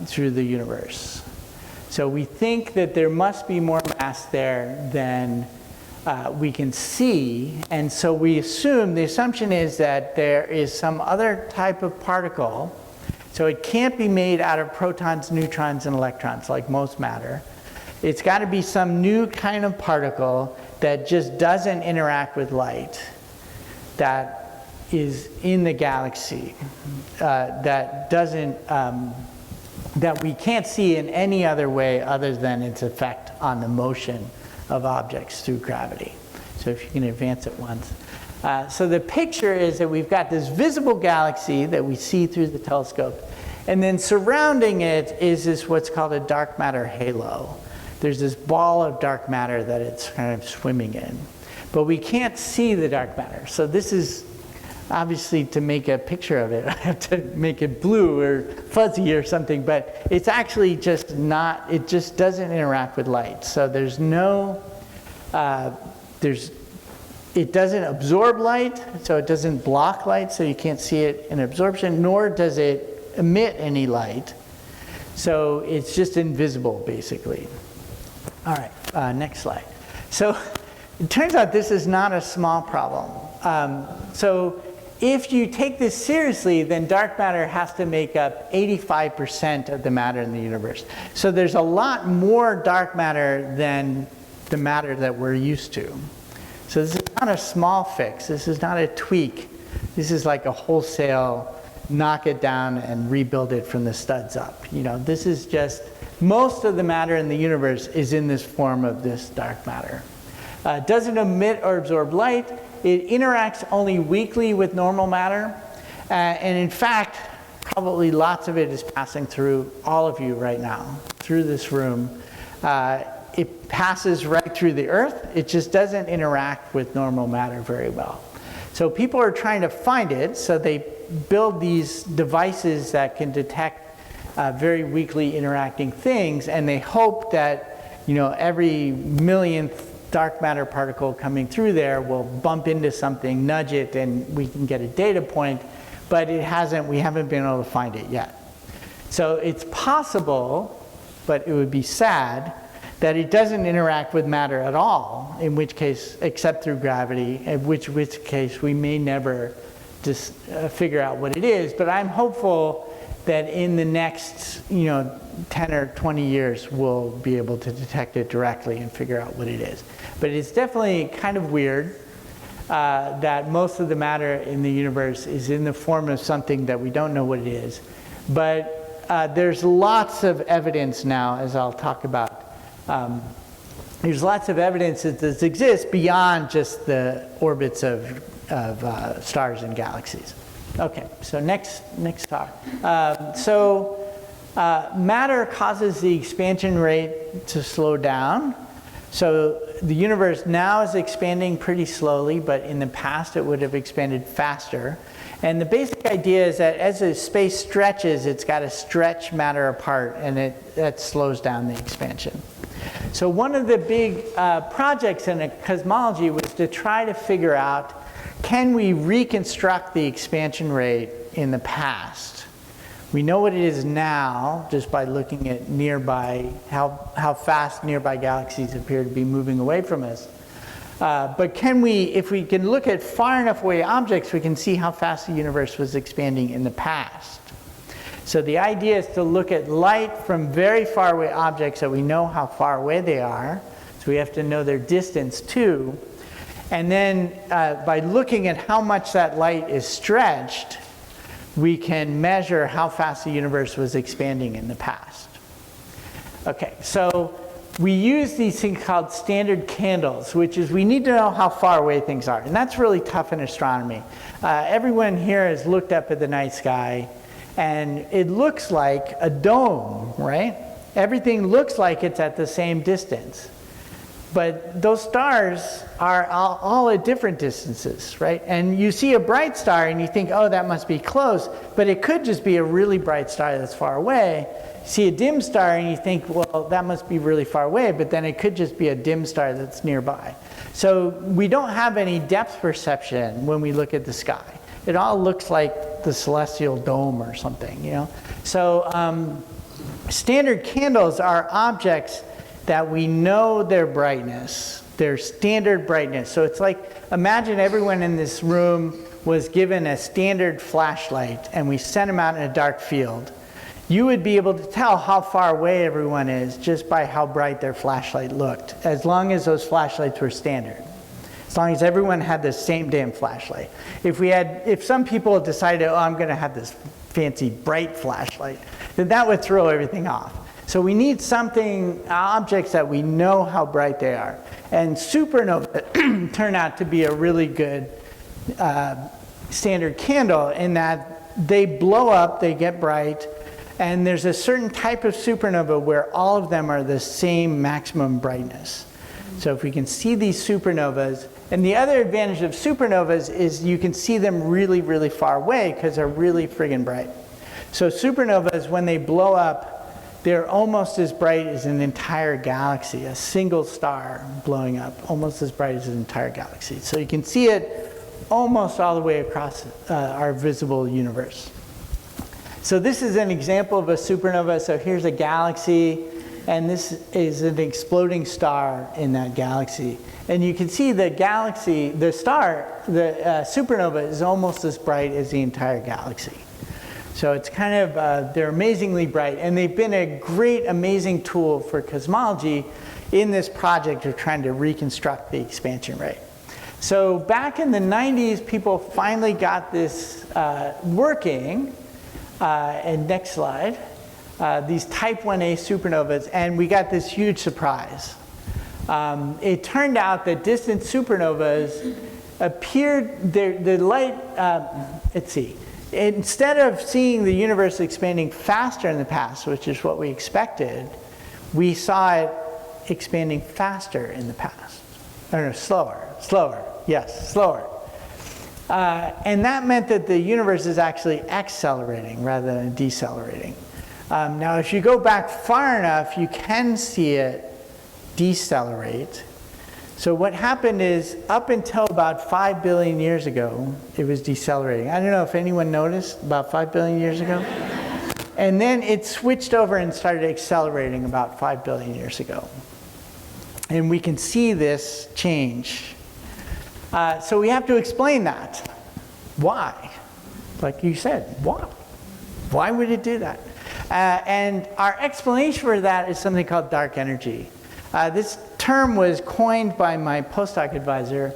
through the universe. So we think that there must be more mass there than we can see, and so we assume, the assumption is that there is some other type of particle, so it can't be made out of protons, neutrons, and electrons like most matter. It's got to be some new kind of particle that just doesn't interact with light, that is in the galaxy, that we can't see in any other way other than its effect on the motion of objects through gravity. So if you can advance it once. So the picture is that we've got this visible galaxy that we see through the telescope, and then surrounding it is this what's called a dark matter halo. There's this ball of dark matter that it's kind of swimming in. But we can't see the dark matter. So this is, obviously, to make a picture of it, I have to make it blue or fuzzy or something, but it's actually just not, it just doesn't interact with light. So there's no, it doesn't absorb light, so it doesn't block light, so you can't see it in absorption, nor does it emit any light. So it's just invisible, basically. All right, next slide. So it turns out this is not a small problem. So if you take this seriously, then dark matter has to make up 85% of the matter in the universe. So there's a lot more dark matter than the matter that we're used to. So this is not a small fix. This is not a tweak. This is like a wholesale knock it down and rebuild it from the studs up. You know, this is just, most of the matter in the universe is in this form of this dark matter. It doesn't emit or absorb light. It interacts only weakly with normal matter. And in fact, probably lots of it is passing through all of you right now, through this room. It passes right through the Earth. It just doesn't interact with normal matter very well. So people are trying to find it, so they build these devices that can detect very weakly interacting things, and they hope that, you know, every millionth dark matter particle coming through there will bump into something, nudge it, and we can get a data point, but it hasn't, we haven't been able to find it yet. So it's possible, but it would be sad, that it doesn't interact with matter at all, in which case, except through gravity, in which case we may never just figure out what it is. But I'm hopeful that in the next, 10 or 20 years, we'll be able to detect it directly and figure out what it is. But it's definitely kind of weird that most of the matter in the universe is in the form of something that we don't know what it is. But there's lots of evidence now, as I'll talk about. There's lots of evidence that this exists beyond just the orbits of stars and galaxies. Okay, so next talk. Matter causes the expansion rate to slow down. So the universe now is expanding pretty slowly, but in the past it would have expanded faster. And the basic idea is that as the space stretches, it's got to stretch matter apart, and that slows down the expansion. So one of the big projects in cosmology was to try to figure out, can we reconstruct the expansion rate in the past? We know what it is now just by looking at nearby, how fast nearby galaxies appear to be moving away from us. But can we, if we can look at far enough away objects, we can see how fast the universe was expanding in the past. So the idea is to look at light from very far away objects that we know how far away they are. So we have to know their distance too. And then by looking at how much that light is stretched, we can measure how fast the universe was expanding in the past. Okay, so we use these things called standard candles, which is we need to know how far away things are. And that's really tough in astronomy. Everyone here has looked up at the night sky, and it looks like a dome, right? Everything looks like it's at the same distance. But those stars are all at different distances, right? And you see a bright star and you think, oh, that must be close. But it could just be a really bright star that's far away. You see a dim star and you think, well, that must be really far away. But then it could just be a dim star that's nearby. So we don't have any depth perception when we look at the sky. It all looks like the celestial dome or something, you know? So standard candles are objects that we know their brightness, their standard brightness. So it's like, imagine everyone in this room was given a standard flashlight and we sent them out in a dark field. You would be able to tell how far away everyone is just by how bright their flashlight looked, as long as those flashlights were standard. As long as everyone had the same damn flashlight. If some people decided, oh, I'm going to have this fancy bright flashlight, then that would throw everything off. So we need something, objects that we know how bright they are. And supernovae turn out to be a really good standard candle in that they blow up, they get bright, and there's a certain type of supernova where all of them are the same maximum brightness. So if we can see these supernovas, and the other advantage of supernovas is you can see them really, really far away because they're really friggin' bright. So supernovas, when they blow up, they're almost as bright as an entire galaxy, a single star blowing up, almost as bright as an entire galaxy. So you can see it almost all the way across our visible universe. So this is an example of a supernova. So here's a galaxy, and this is an exploding star in that galaxy. And you can see the galaxy, the star, the supernova is almost as bright as the entire galaxy. So it's kind of, they're amazingly bright, and they've been a great, amazing tool for cosmology in this project of trying to reconstruct the expansion rate. So back in the 90s, people finally got this working, and next slide, these type 1a supernovas, and we got this huge surprise. It turned out that distant supernovas appeared, the light, let's see, instead of seeing the universe expanding faster in the past, which is what we expected, we saw it expanding faster in the past. Or no, slower, yes, slower. And that meant that the universe is actually accelerating rather than decelerating. Now, if you go back far enough, you can see it decelerate. So what happened is, up until about 5 billion years ago, it was decelerating. I don't know if anyone noticed, about 5 billion years ago. And then it switched over and started accelerating about 5 billion years ago. And we can see this change. So we have to explain that. Why? Like you said, why? Why would it do that? And our explanation for that is something called dark energy. This term was coined by my postdoc advisor,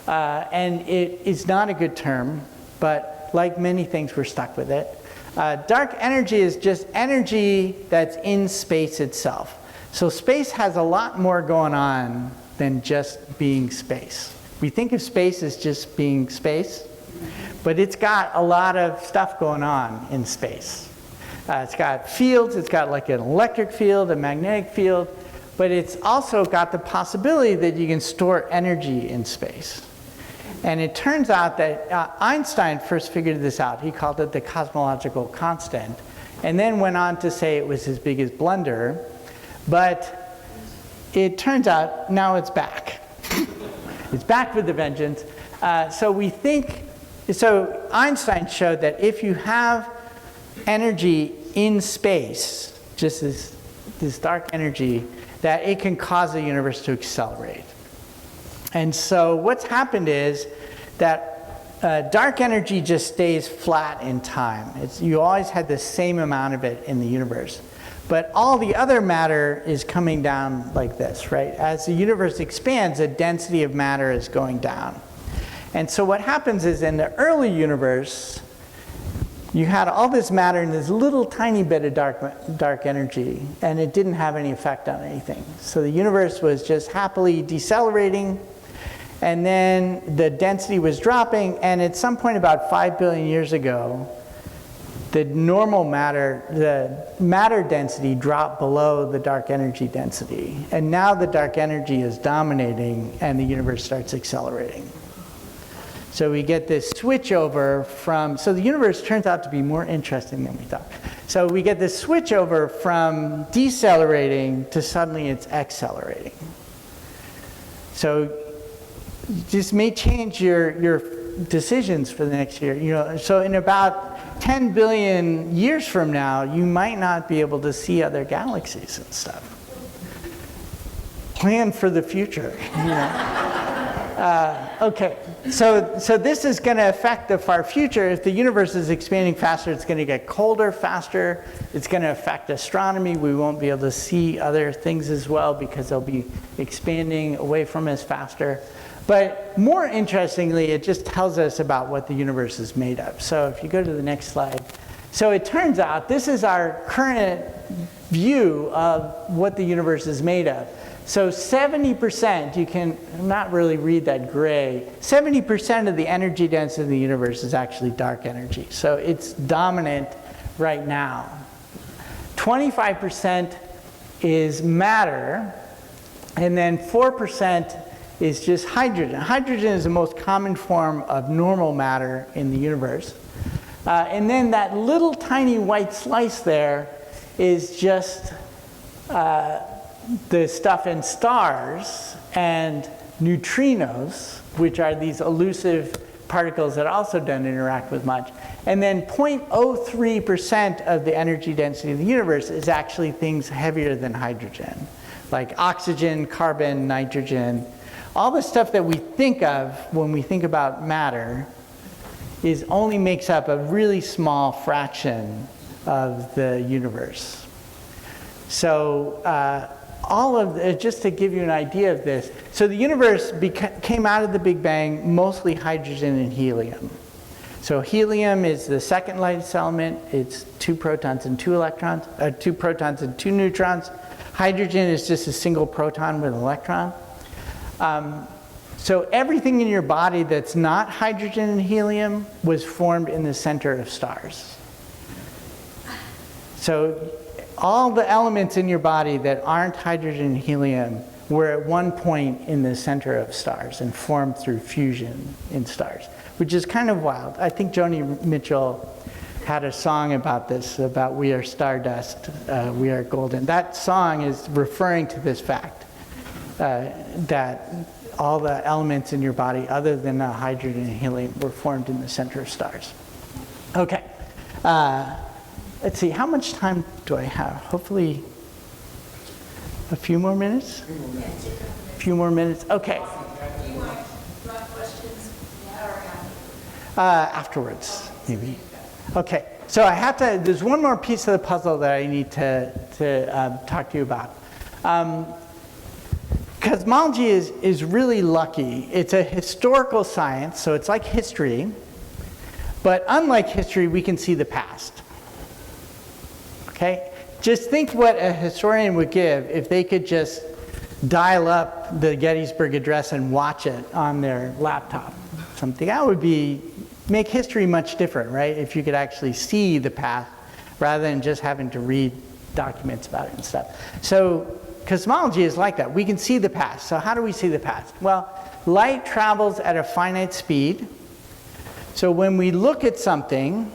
and it is not a good term, but like many things, we're stuck with it. Dark energy is just energy that's in space itself. So space has a lot more going on than just being space. We think of space as just being space, but it's got a lot of stuff going on in space. It's got fields, it's got like an electric field, a magnetic field, but it's also got the possibility that you can store energy in space. And it turns out that Einstein first figured this out. He called it the cosmological constant, and then went on to say it was his biggest blunder. But it turns out now it's back. It's back with a vengeance. So Einstein showed that if you have energy in space, just this dark energy, that it can cause the universe to accelerate. And so what's happened is that dark energy just stays flat in time. You always had the same amount of it in the universe. But all the other matter is coming down like this, right? As the universe expands, the density of matter is going down. And so what happens is in the early universe, you had all this matter and this little tiny bit of dark energy, and it didn't have any effect on anything. So the universe was just happily decelerating, and then the density was dropping, and at some point about 5 billion years ago, the normal matter, the matter density dropped below the dark energy density. And now the dark energy is dominating and the universe starts accelerating. So we get this switch over from, so the universe turns out to be more interesting than we thought. So we get this switch over from decelerating to suddenly it's accelerating. So this may change your decisions for the next year. So in about 10 billion years from now, you might not be able to see other galaxies and stuff. Plan for the future. Okay, so this is going to affect the far future. If the universe is expanding faster, it's going to get colder faster. It's going to affect astronomy. We won't be able to see other things as well because they'll be expanding away from us faster. But more interestingly, it just tells us about what the universe is made of. So if you go to the next slide. So it turns out this is our current view of what the universe is made of. So 70%, you can not really read that gray, 70% of the energy density of the universe is actually dark energy. So it's dominant right now. 25% is matter, and then 4% is just hydrogen. Hydrogen is the most common form of normal matter in the universe. And then that little tiny white slice there is just the stuff in stars and neutrinos, which are these elusive particles that also don't interact with much. And then 0.03% of the energy density of the universe is actually things heavier than hydrogen, like oxygen, carbon, nitrogen. All the stuff that we think of when we think about matter only makes up a really small fraction of the universe. So just to give you an idea of this, so the universe came out of the Big Bang mostly hydrogen and helium. So helium is the second lightest element. It's 2 protons and 2 electrons, 2 protons and 2 neutrons. Hydrogen is just a single proton with an electron. So everything in your body that's not hydrogen and helium was formed in the center of stars. So all the elements in your body that aren't hydrogen and helium were at one point in the center of stars and formed through fusion in stars, which is kind of wild. I think Joni Mitchell had a song about this, about we are stardust, we are golden. That song is referring to this fact, that all the elements in your body other than the hydrogen and helium were formed in the center of stars. Okay. Let's see, how much time do I have? Hopefully a few more minutes? A few more minutes? Okay. Do you want questions now or Afterwards, maybe. Okay, so I have to, there's one more piece of the puzzle that I need to talk to you about. Cosmology is really lucky. It's a historical science, so it's like history, but unlike history, we can see the past. okay? Just think what a historian would give if they could just dial up the Gettysburg Address and watch it on their laptop. Something that would make history much different, right? If you could actually see the past rather than just having to read documents about it and stuff. So cosmology is like that. We can see the past. So how do we see the past? Well, light travels at a finite speed. So when we look at something,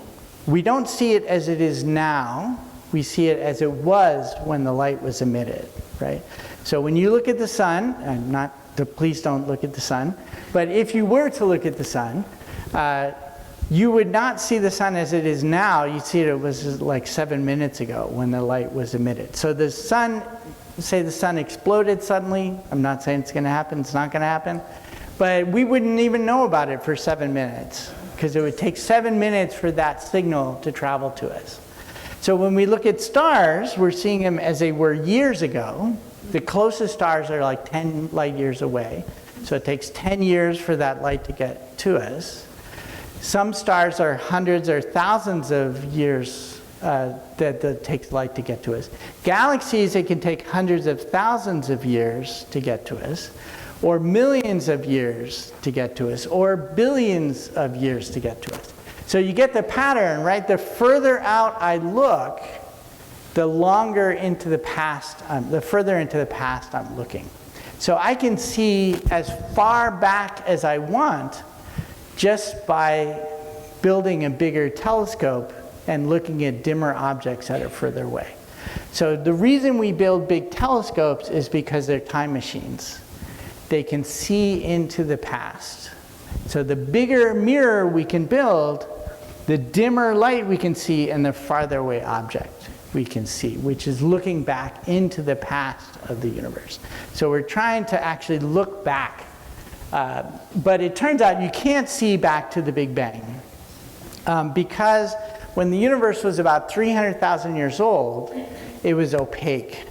we don't see it as it is now. We see it as it was when the light was emitted, right? So when you look at the sun, and please don't look at the sun, but if you were to look at the sun, you would not see the sun as it is now. You'd see it was like 7 minutes ago when the light was emitted. So the sun, say the sun exploded suddenly. I'm not saying it's going to happen. It's not going to happen. But we wouldn't even know about it for 7 minutes because it would take 7 minutes for that signal to travel to us. So when we look at stars, we're seeing them as they were years ago. The closest stars are like 10 light years away. So it takes 10 years for that light to get to us. Some stars are hundreds or thousands of years that takes light to get to us. Galaxies, it can take hundreds of thousands of years to get to us, or millions of years to get to us, or billions of years to get to us. So you get the pattern, right? The further out I look, the longer into the past, the further into the past I'm looking. So I can see as far back as I want just by building a bigger telescope and looking at dimmer objects that are further away. So the reason we build big telescopes is because they're time machines. They can see into the past. So the bigger mirror we can build, the dimmer light we can see and the farther away object we can see, which is looking back into the past of the universe. So we're trying to actually look back. But it turns out you can't see back to the Big Bang. Because when the universe was about 300,000 years old, it was opaque.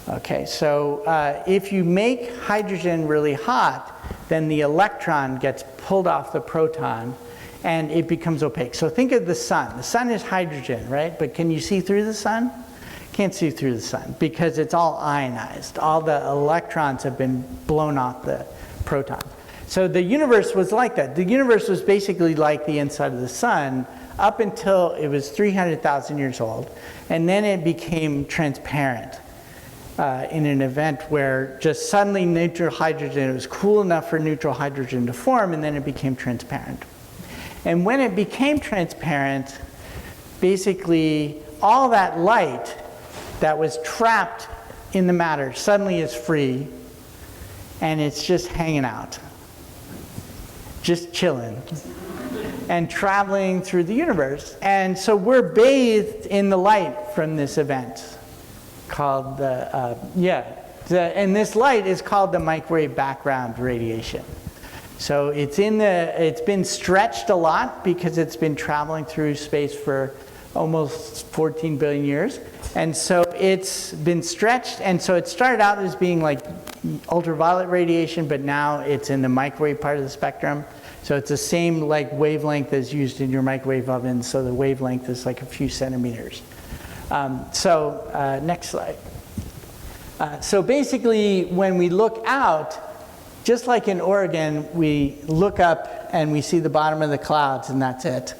Okay, so if you make hydrogen really hot, then the electron gets pulled off the proton and it becomes opaque. So think of the sun. The sun is hydrogen, right? But can you see through the sun? Can't see through the sun because it's all ionized. All the electrons have been blown off the proton. So the universe was like that. The universe was basically like the inside of the sun up until it was 300,000 years old. And then it became transparent in an event where just suddenly neutral hydrogen, it was cool enough for neutral hydrogen to form, and then it became transparent. And when it became transparent, basically all that light that was trapped in the matter suddenly is free, and it's just hanging out, just chilling, and traveling through the universe. And so we're bathed in the light from this event called and this light is called the microwave background radiation. So it's been stretched a lot because it's been traveling through space for almost 14 billion years. And so it's been stretched, and so it started out as being like ultraviolet radiation, but now it's in the microwave part of the spectrum. So it's the same like wavelength as used in your microwave oven, so the wavelength is like a few centimeters. Next slide. So basically, when we look out, just like in Oregon, we look up and we see the bottom of the clouds, and that's it.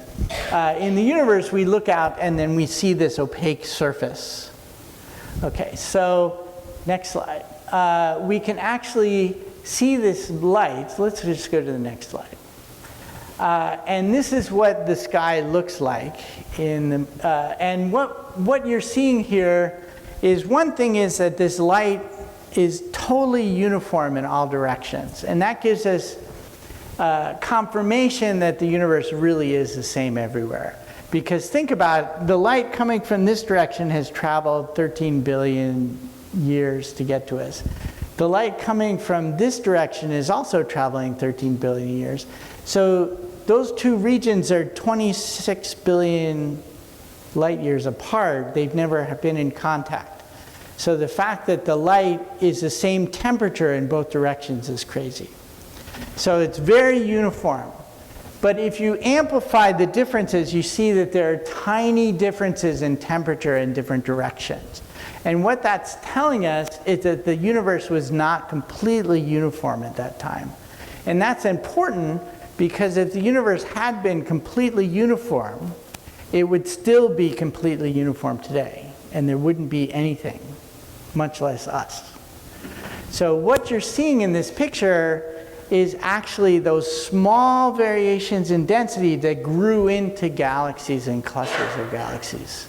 In the universe, we look out and then we see this opaque surface. Okay, so next slide. We can actually see this light. Let's just go to the next slide. And this is what the sky looks like. And what you're seeing here is, one thing is that this light is totally uniform in all directions. And that gives us confirmation that the universe really is the same everywhere. Because think about it, the light coming from this direction has traveled 13 billion years to get to us. The light coming from this direction is also traveling 13 billion years. So those two regions are 26 billion light years apart. They've never been in contact. So the fact that the light is the same temperature in both directions is crazy. So it's very uniform. But if you amplify the differences, you see that there are tiny differences in temperature in different directions. And what that's telling us is that the universe was not completely uniform at that time. And that's important because if the universe had been completely uniform, it would still be completely uniform today. And there wouldn't be anything, much less us. So what you're seeing in this picture is actually those small variations in density that grew into galaxies and clusters of galaxies.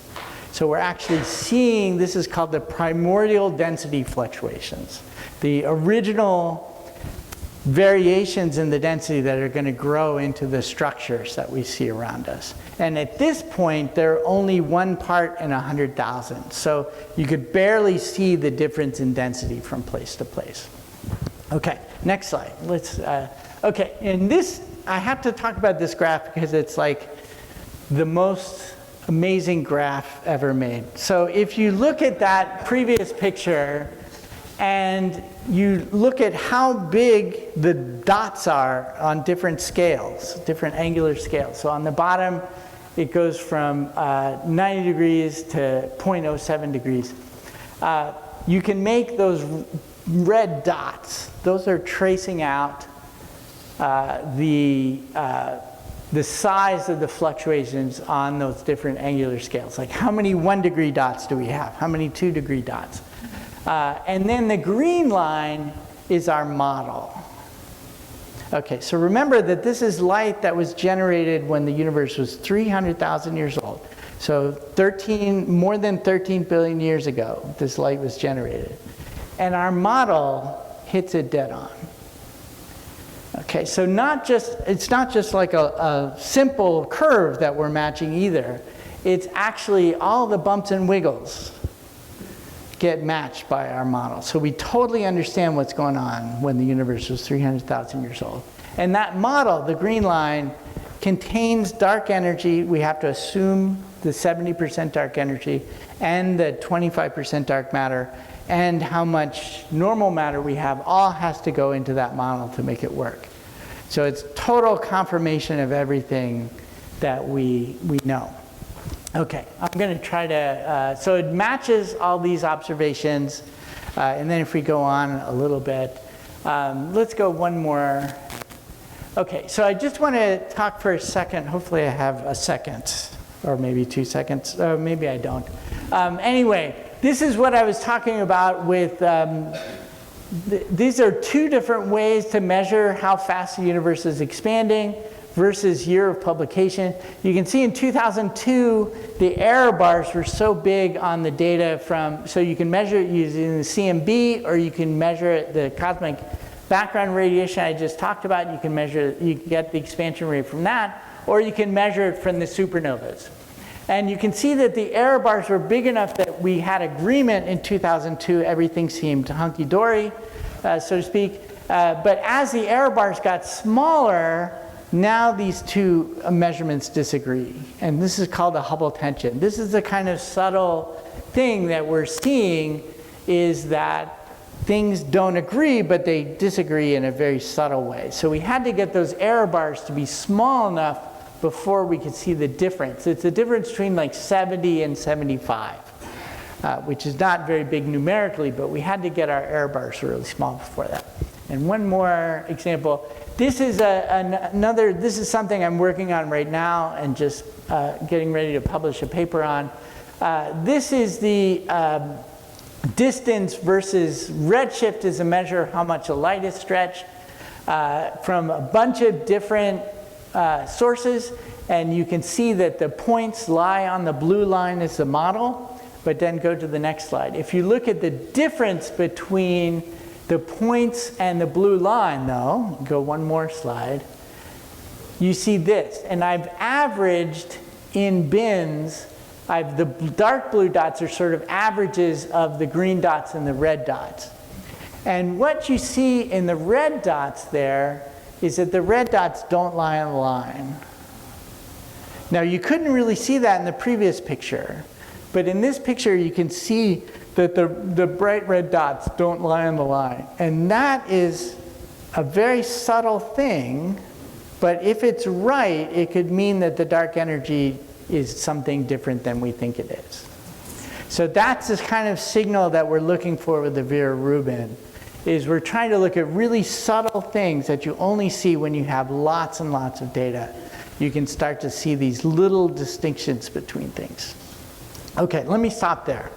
So we're actually seeing, this is called the primordial density fluctuations, the original variations in the density that are going to grow into the structures that we see around us. And at this point, they're only 1 part in 100,000. So you could barely see the difference in density from place to place. Okay, next slide. Okay, and this, I have to talk about this graph because it's like the most amazing graph ever made. So if you look at that previous picture and you look at how big the dots are on different scales, different angular scales. So on the bottom, it goes from 90 degrees to 0.07 degrees. You can make those red dots. Those are tracing out the size of the fluctuations on those different angular scales. Like how many 1 degree dots do we have? How many 2 degree dots? And then the green line is our model. Okay, so remember that this is light that was generated when the universe was 300,000 years old. So more than 13 billion years ago, this light was generated. And our model hits it dead on. Okay, so it's not just like a simple curve that we're matching either. It's actually all the bumps and wiggles get matched by our model. So we totally understand what's going on when the universe was 300,000 years old. And that model, the green line, contains dark energy. We have to assume the 70% dark energy and the 25% dark matter, and how much normal matter we have all has to go into that model to make it work. So it's total confirmation of everything that we know. Okay, I'm going to try to, so it matches all these observations. And then if we go on a little bit, let's go one more. Okay, so I just want to talk for a second. Hopefully I have a second, or maybe 2 seconds. Maybe I don't. Anyway, this is what I was talking about with, these are 2 different ways to measure how fast the universe is expanding versus year of publication. You can see in 2002, the error bars were so big on the data from, so you can measure it using the CMB, or you can measure the cosmic background radiation I just talked about. You can measure, you can get the expansion rate from that, or you can measure it from the supernovas. And you can see that the error bars were big enough that we had agreement in 2002, everything seemed hunky-dory, so to speak. But as the error bars got smaller, now these 2 measurements disagree. And this is called the Hubble tension. This is the kind of subtle thing that we're seeing, is that things don't agree, but they disagree in a very subtle way. So we had to get those error bars to be small enough before we could see the difference. It's a difference between like 70 and 75, which is not very big numerically, but we had to get our error bars really small before that. And one more example. This is this is something I'm working on right now and just getting ready to publish a paper on. This is the distance versus redshift is a measure of how much a light is stretched from a bunch of different sources, and you can see that the points lie on the blue line as the model, but then go to the next slide. If you look at the difference between the points and the blue line, though, go one more slide, you see this. And I've averaged in bins, the dark blue dots are sort of averages of the green dots and the red dots. And what you see in the red dots there is that the red dots don't lie on the line. Now, you couldn't really see that in the previous picture, but in this picture you can see that the bright red dots don't lie on the line. And that is a very subtle thing But if it's right, it could mean that the dark energy is something different than we think it is. So that's the kind of signal that we're looking for with the Vera Rubin, is we're trying to look at really subtle things that you only see when you have lots and lots of data. You can start to see these little distinctions between things. Okay, let me stop there.